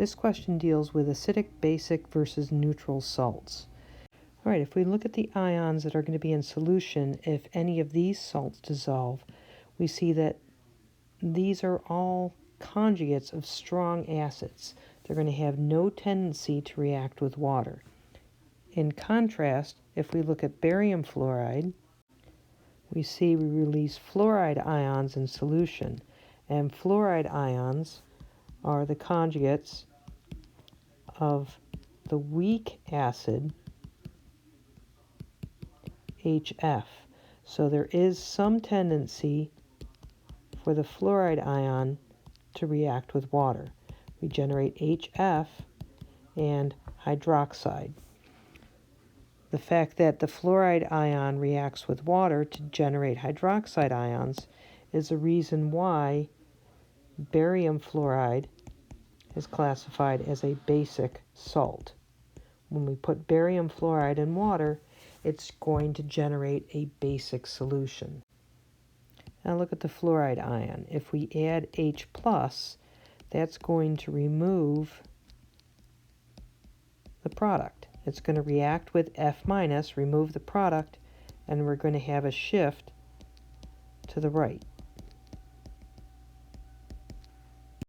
This question deals with acidic, basic versus neutral salts. All right, if we look at the ions that are going to be in solution, if any of these salts dissolve, we see that these are all conjugates of strong acids. They're going to have no tendency to react with water. In contrast, if we look at barium fluoride, we see we release fluoride ions in solution, and fluoride ions are the conjugates of the weak acid HF. So there is some tendency for the fluoride ion to react with water. We generate HF and hydroxide. The fact that the fluoride ion reacts with water to generate hydroxide ions is the reason why barium fluoride is classified as a basic salt. When we put barium fluoride in water, it's going to generate a basic solution. Now look at the fluoride ion. If we add H+, that's going to remove the product. It's going to react with F-, remove the product, and we're going to have a shift to the right.